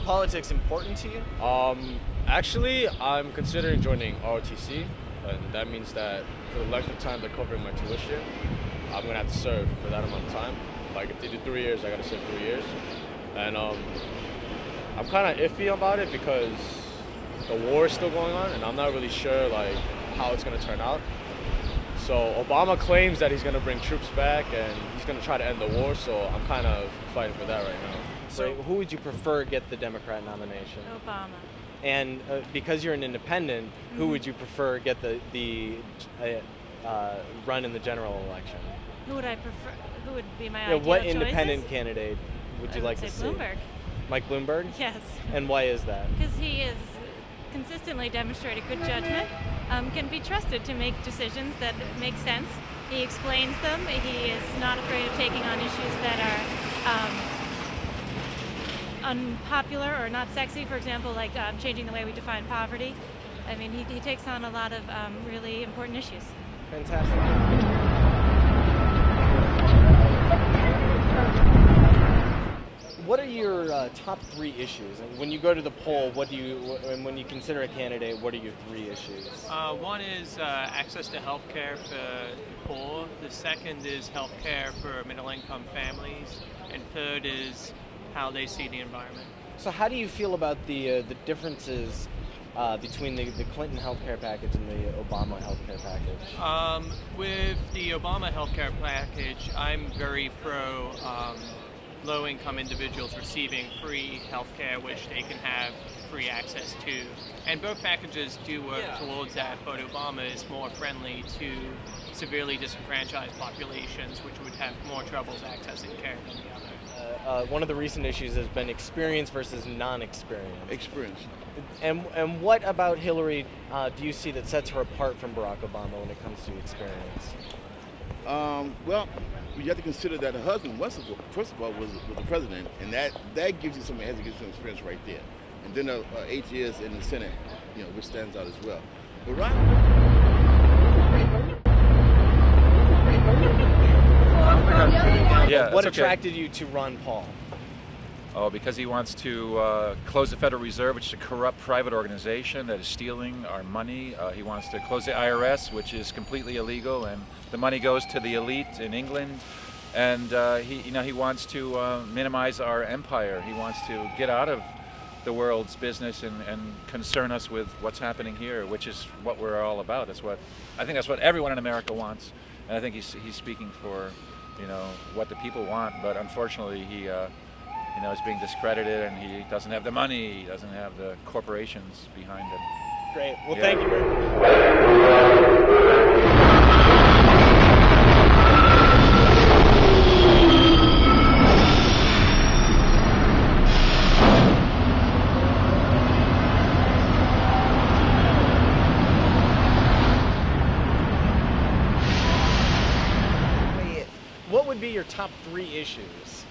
politics important to you? Actually, I'm considering joining ROTC, and that means that for the length of time they're covering my tuition, I'm gonna have to serve for that amount of time. Like if they do 3 years, I gotta serve 3 years. And I'm kind of iffy about it because the war is still going on, and I'm not really sure like how it's gonna turn out. So Obama claims that he's gonna bring troops back and he's gonna try to end the war. So I'm kind of fighting for that right now. So who would you prefer get the Democrat nomination? Obama. And because you're an independent, who would you prefer get the run in the general election? Who would I prefer? Who would be my Yeah, ideal what choices? independent candidate would you like to see? Bloomberg. Mike Bloomberg? Yes. And why is that? Because he has consistently demonstrated good judgment, can be trusted to make decisions that make sense. He explains them. He is not afraid of taking on issues that are unpopular or not sexy. For example, like changing the way we define poverty. I mean, he takes on a lot of really important issues. Fantastic. What are your top 3 issues? And when you go to the poll, and when you consider a candidate, what are your 3 issues? One is access to health care for the poor. The second is health care for middle-income families. And third is how they see the environment. So how do you feel about the differences between the Clinton health care package and the Obama health care package? With the Obama health care package, I'm very pro low-income individuals receiving free health care, which they can have free access to. And both packages do work towards that, but Obama is more friendly to severely disenfranchised populations, which would have more troubles accessing care than the other. One of the recent issues has been experience versus non-experience. Experience. And what about Hillary do you see that sets her apart from Barack Obama when it comes to experience? Well, you have to consider that her husband, first of all, was the president, and that gives you some experience right there. And then 8 years in the Senate, which stands out as well. Barack. Yeah, what okay. attracted you to Ron Paul? Oh, because he wants to close the Federal Reserve, which is a corrupt private organization that is stealing our money. He wants to close the IRS, which is completely illegal, and the money goes to the elite in England. And he wants to minimize our empire. He wants to get out of the world's business and concern us with what's happening here, which is what we're all about. I think that's what everyone in America wants, and I think he's speaking for what the people want. But unfortunately, he is being discredited, and he doesn't have the money, he doesn't have the corporations behind him. Great. Well, Yeah. thank you very much. What would be your top 3 issues?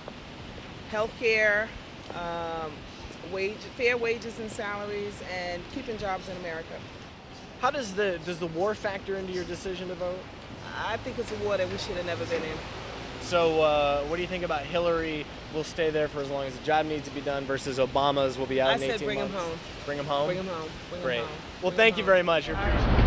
Healthcare, fair wages and salaries, and keeping jobs in America. How does the war factor into your decision to vote? I think it's a war that we should have never been in. So what do you think about Hillary will stay there for as long as the job needs to be done versus Obama's will be out in 18 months? I said bring him home. Bring him home? Bring him home. Bring Great. him home. Well, Bring thank him you home. very much. All right.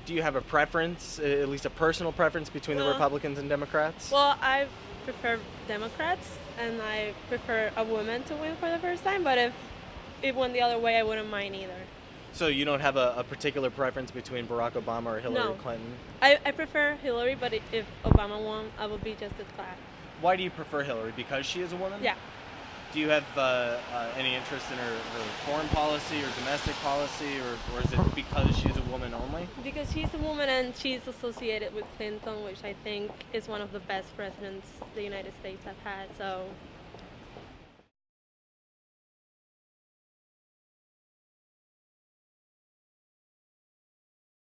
Do you have a preference, at least a personal preference, between the Republicans and Democrats? Well, I prefer Democrats, and I prefer a woman to win for the first time, but if it went the other way, I wouldn't mind either. So you don't have a particular preference between Barack Obama or Hillary No. Clinton? I prefer Hillary, but if Obama won, I would be just as glad. Why do you prefer Hillary? Because she is a woman? Yeah. Do you have any interest in her foreign policy or domestic policy, or is it because she's a woman only? Because she's a woman and she's associated with Clinton, which I think is one of the best presidents the United States have had, so